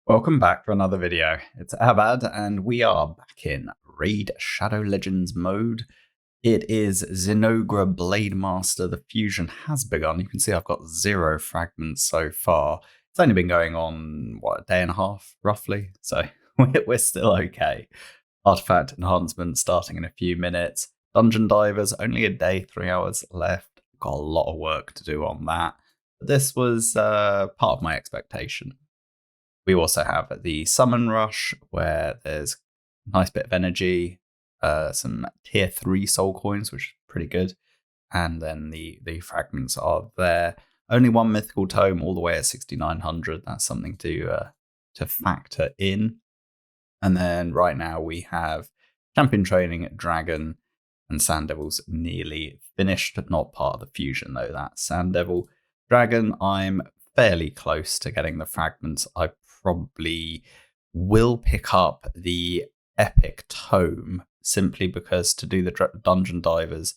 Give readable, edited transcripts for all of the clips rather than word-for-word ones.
Welcome back for another video. It's Eharbad, and we are back in Raid Shadow Legends mode. It is Zinogre Blade Master. The fusion has begun. You can see I've got 0 fragments so far. It's only been going on, a day and a half, roughly? So we're still okay. Artifact enhancement starting in a few minutes. Dungeon Divers, only a day, 3 hours left. Got a lot of work to do on that. But this was part of my expectation. We also have the Summon Rush, where there's a nice bit of energy, some tier 3 soul coins, which is pretty good. And then the fragments are there. Only one mythical tome, all the way at 6,900. That's something to factor in. And then right now we have Champion Training, Dragon, and Sand Devil's nearly finished. Not part of the fusion, though, that Sand Devil. Dragon, I'm fairly close to getting the fragments. I probably will pick up the Epic Tome simply because to do the Dungeon Divers,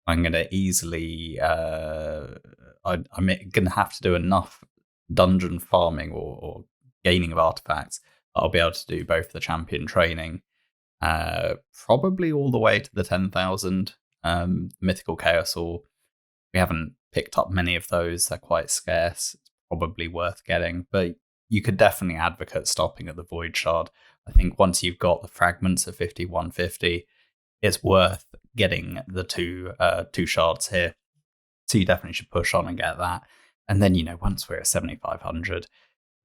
I'm going to easily... I'm going to have to do enough dungeon farming or gaining of artifacts. I'll be able to do both the Champion Training, probably all the way to the 10,000 Mythical Chaos Ore. We haven't picked up many of those. They're quite scarce. It's probably worth getting, but you could definitely advocate stopping at the Void Shard. I think once you've got the fragments of 5150, it's worth getting the two shards here. So you definitely should push on and get that. And then, once we're at 7,500,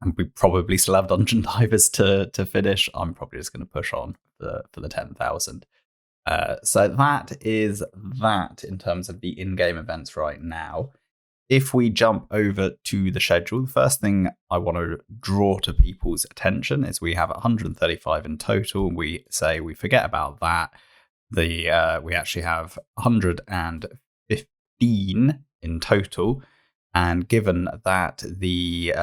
and we probably still have Dungeon Divers to finish, I'm probably just going to push on for the 10,000. So that is that in terms of the in-game events right now. If we jump over to the schedule, the first thing I want to draw to people's attention is we have 135 in total. We say we forget about that. We actually have 115 in total. And given that the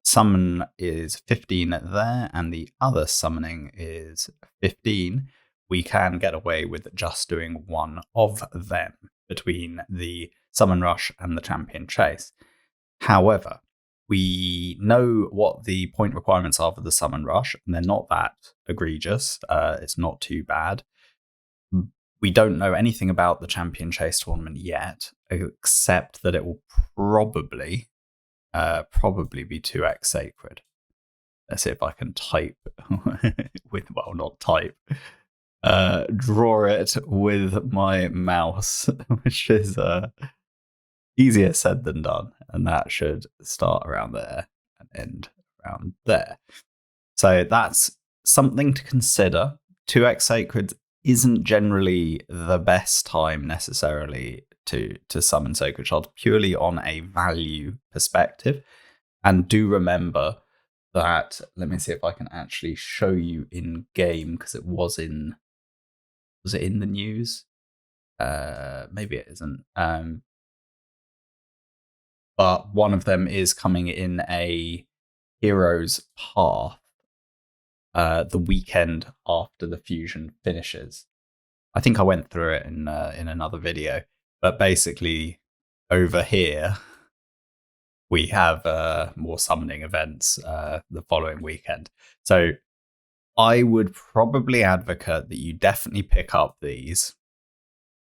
summon is 15 there and the other summoning is 15, we can get away with just doing one of them between the Summon Rush and the Champion Chase. However, we know what the point requirements are for the Summon Rush, and they're not that egregious. It's not too bad. We don't know anything about the Champion Chase tournament yet, except that it will probably be 2x Sacred. Let's see if I can type draw it with my mouse, which is easier said than done, and that should start around there and end around there. So that's something to consider. 2x Sacred isn't generally the best time necessarily to summon Sacred Shards, purely on a value perspective. And do remember that, let me see if I can actually show you in game, because it was it in the news? Maybe it isn't. But one of them is coming in a Hero's Path the weekend after the fusion finishes. I think I went through it in another video, but basically over here we have more summoning events the following weekend. So I would probably advocate that you definitely pick up these,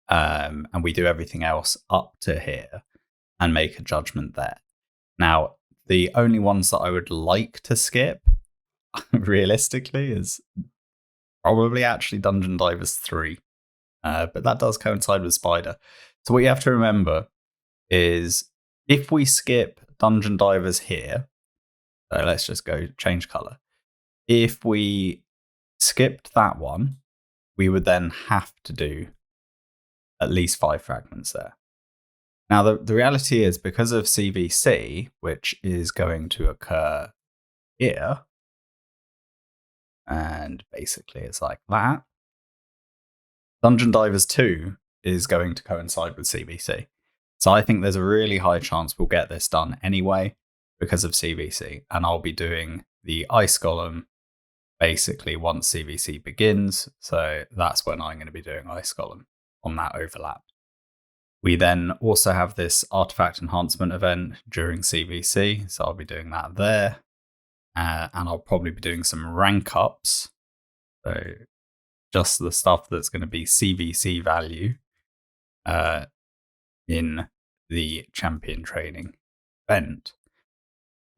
and we do everything else up to here and make a judgment there. Now, the only ones that I would like to skip, realistically, is probably actually Dungeon Divers 3. But that does coincide with Spider. So what you have to remember is if we skip Dungeon Divers here, so let's just go change color. If we skipped that one, we would then have to do at least 5 fragments there. Now, the reality is, because of CVC, which is going to occur here, and basically it's like that, Dungeon Divers 2 is going to coincide with CVC. So I think there's a really high chance we'll get this done anyway because of CVC. And I'll be doing the Ice Golem basically once CVC begins. So that's when I'm going to be doing Ice Golem on that overlap. We then also have this artifact enhancement event during CVC. So I'll be doing that there. and I'll probably be doing some rank ups. So just the stuff that's going to be CVC value in the champion training event.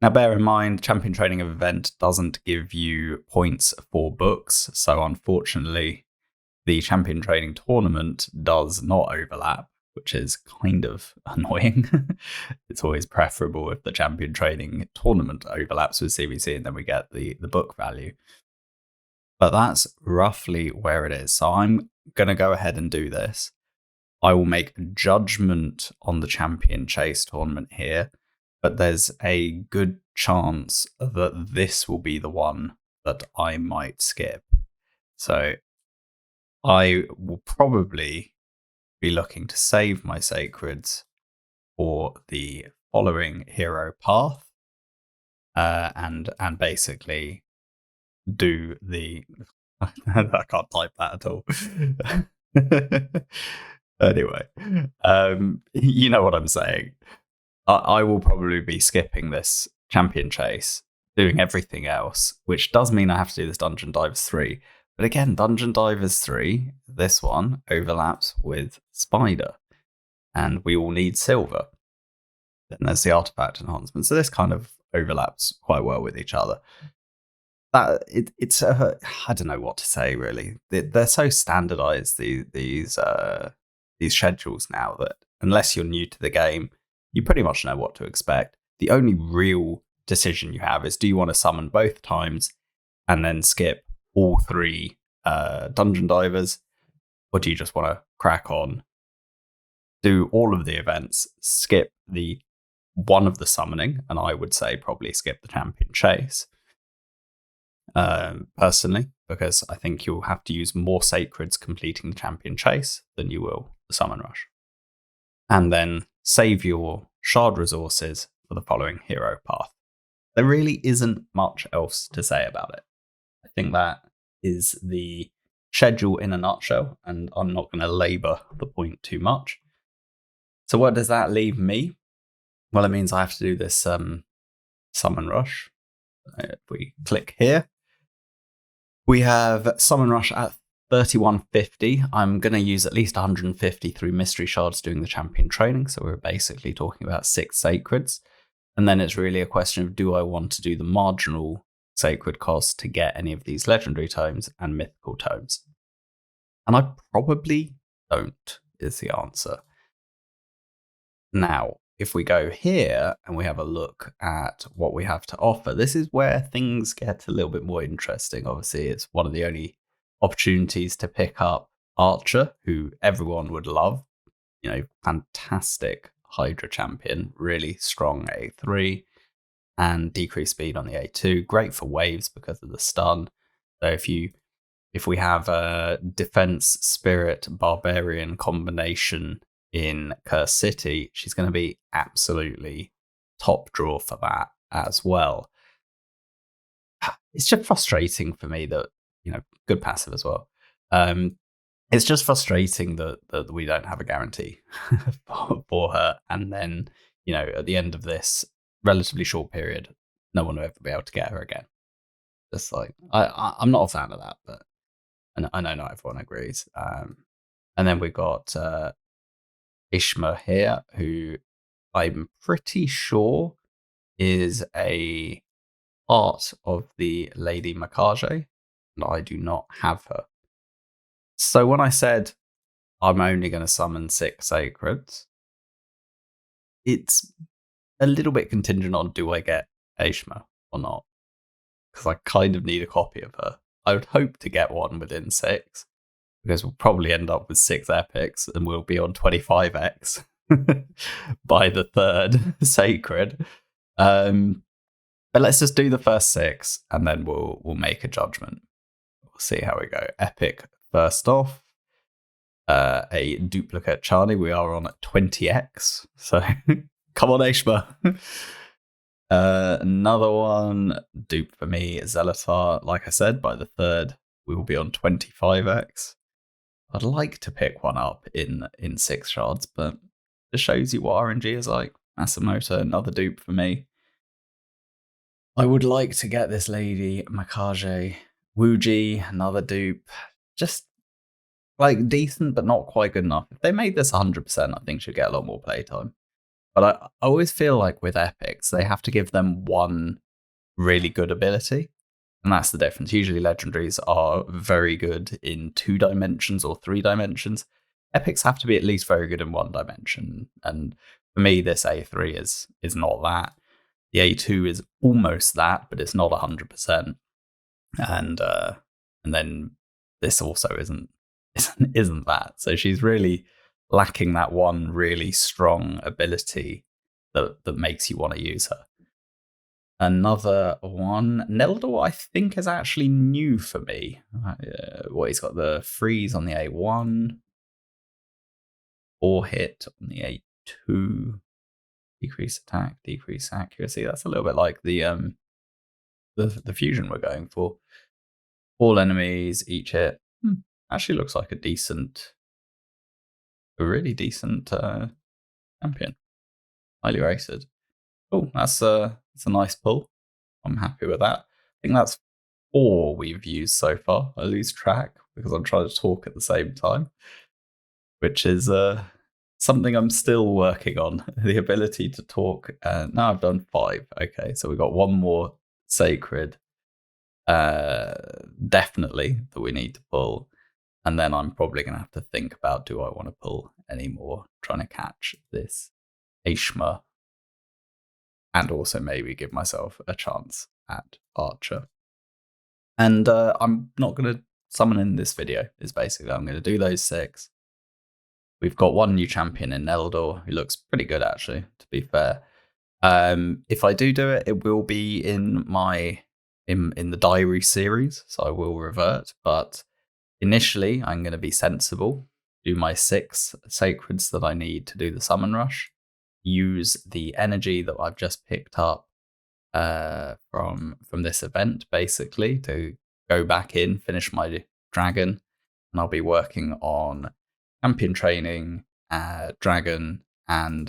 Now, bear in mind, champion training event doesn't give you points for books. So unfortunately, the champion training tournament does not overlap, which is kind of annoying. It's always preferable if the champion training tournament overlaps with CVC and then we get the book value. But that's roughly where it is. So I'm going to go ahead and do this. I will make a judgment on the champion chase tournament here, but there's a good chance that this will be the one that I might skip. So I will probably be looking to save my sacreds for the following hero path, and basically do the. I can't type that at all. Anyway, you know what I'm saying. I will probably be skipping this champion chase, doing everything else, which does mean I have to do this Dungeon Divers 3. But again, Dungeon Divers 3, this one, overlaps with Spider, and we all need silver. Then there's the artifact enhancement, so this kind of overlaps quite well with each other. It's I don't know what to say really. They're so standardized, these schedules now, that unless you're new to the game, you pretty much know what to expect. The only real decision you have is, do you want to summon both times and then skip all 3 dungeon divers, or do you just want to crack on, do all of the events, skip the one of the summoning, and I would say probably skip the champion chase, personally, because I think you'll have to use more sacreds completing the champion chase than you will the summon rush. And then save your shard resources for the following hero path. There really isn't much else to say about it. I think that is the schedule in a nutshell, and I'm not going to labour the point too much. So what does that leave me? Well, it means I have to do this summon rush. If we click here, we have summon rush at 3150. I'm going to use at least 150 through mystery shards doing the champion training. So we're basically talking about 6 sacreds. And then it's really a question of, do I want to do the marginal sacred cost to get any of these legendary tomes and mythical tomes? And I probably don't, is the answer. Now, if we go here and we have a look at what we have to offer, this is where things get a little bit more interesting. Obviously, it's one of the only opportunities to pick up Archer, who everyone would love. You know, fantastic Hydra champion, really strong A3, and decreased speed on the A2. Great for waves because of the stun. So if we have a defense spirit barbarian combination in Curse City, she's going to be absolutely top draw for that as well. It's just frustrating for me that, you know, good passive as well. It's just frustrating that we don't have a guarantee for her. And then, you know, at the end of this relatively short period, no one will ever be able to get her again. Just like, I'm not a fan of that, but I know not everyone agrees. And then we've got Ishma here, who I'm pretty sure is a part of the Lady Makage, and I do not have her. So when I said I'm only going to summon 6 sacreds, it's a little bit contingent on, do I get Ishma or not? Because I kind of need a copy of her. I would hope to get one within 6, because we'll probably end up with 6 epics and we'll be on 25x by the 3rd sacred. But let's just do the first 6 and then we'll make a judgment. We'll see how we go. Epic first off. A duplicate Charlie. We are on 20x. So come on, Ishma. Another one, dupe for me, Zelatar. Like I said, by the 3rd, we will be on 25x. I'd like to pick one up in 6 shards, but it shows you what RNG is like. Masamoto, another dupe for me. I would like to get this lady, Makage, Wuji, another dupe. Just like decent, but not quite good enough. If they made this 100%, I think she'd get a lot more playtime. But I always feel like with epics, they have to give them one really good ability. And that's the difference. Usually legendaries are very good in 2 dimensions or 3 dimensions. Epics have to be at least very good in 1 dimension. And for me, this A3 is not that. The A2 is almost that, but it's not 100%. And then this also isn't that. So she's really lacking that one really strong ability that makes you want to use her. Another one, Neldor, I think is actually new for me. He's got the freeze on the A1, 4 hit on the A2, decrease attack, decrease accuracy. That's a little bit like the fusion we're going for. All enemies, each hit. Actually looks like a really decent champion. Highly rated. Oh, that's a nice pull. I'm happy with that. I think that's 4 we've used so far. I lose track because I'm trying to talk at the same time, which is something I'm still working on. The ability to talk. Now I've done 5. Okay, so we've got one more sacred, definitely, that we need to pull. And then I'm probably going to have to think about, do I want to pull any more, trying to catch this Ashma, and also maybe give myself a chance at Archer. And I'm not going to summon in this video, is basically I'm going to do those 6. We've got one new champion in Neldor, who looks pretty good, actually, to be fair. If I do it, it will be in the diary series, so I will revert, but initially, I'm going to be sensible, do my 6 sacreds that I need to do the summon rush, use the energy that I've just picked up from this event, basically, to go back in, finish my dragon, and I'll be working on champion training, dragon, and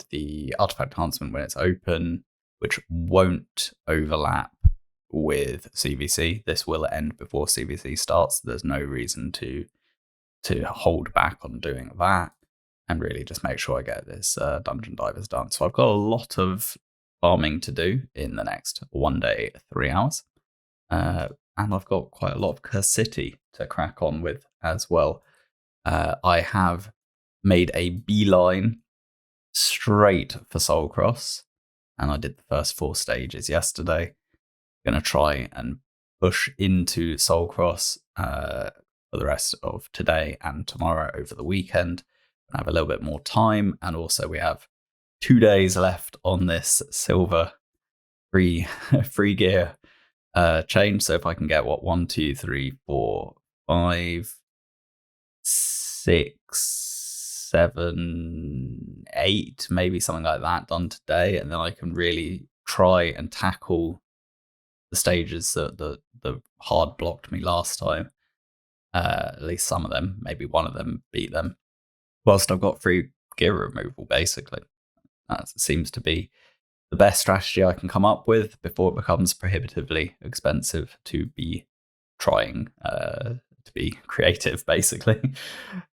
the artifact enhancement when it's open, which won't overlap with CVC. This will end before CVC starts. There's no reason to hold back on doing that, and really just make sure I get this Dungeon Divers done. So I've got a lot of farming to do in the next 1 day, 3 hours. And I've got quite a lot of Curse City to crack on with as well. I have made a beeline straight for Soulcross, and I did the first 4 stages yesterday. Going to try and push into Soulcross for the rest of today and tomorrow over the weekend. I have a little bit more time, and also we have 2 days left on this silver free gear change. So if I can get 1, 2, 3, 4, 5, 6, 7, 8, maybe something like that done today, and then I can really try and tackle the stages that hard blocked me last time. At least some of them, maybe one of them, beat them. Whilst I've got free gear removal, basically. That seems to be the best strategy I can come up with before it becomes prohibitively expensive to be trying to be creative, basically.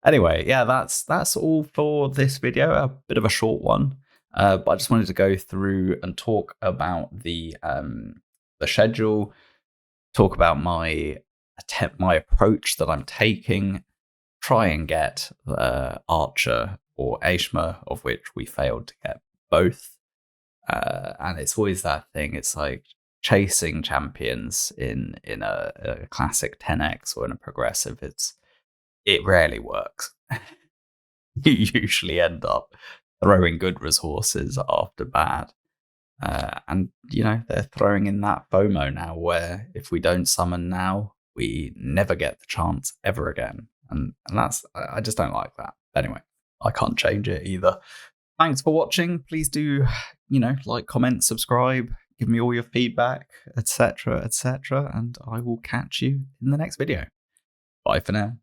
Anyway, yeah, that's all for this video. A bit of a short one, but I just wanted to go through and talk about the schedule, talk about my approach that I'm taking, try and get Archer or Ashma, of which we failed to get both. And it's always that thing. It's like chasing champions in a classic 10x or in a progressive. It rarely works. You usually end up throwing good resources after bad. And, they're throwing in that FOMO now where if we don't summon now, we never get the chance ever again. And that's, I just don't like that. Anyway, I can't change it either. Thanks for watching. Please do, like, comment, subscribe, give me all your feedback, etc., etc. And I will catch you in the next video. Bye for now.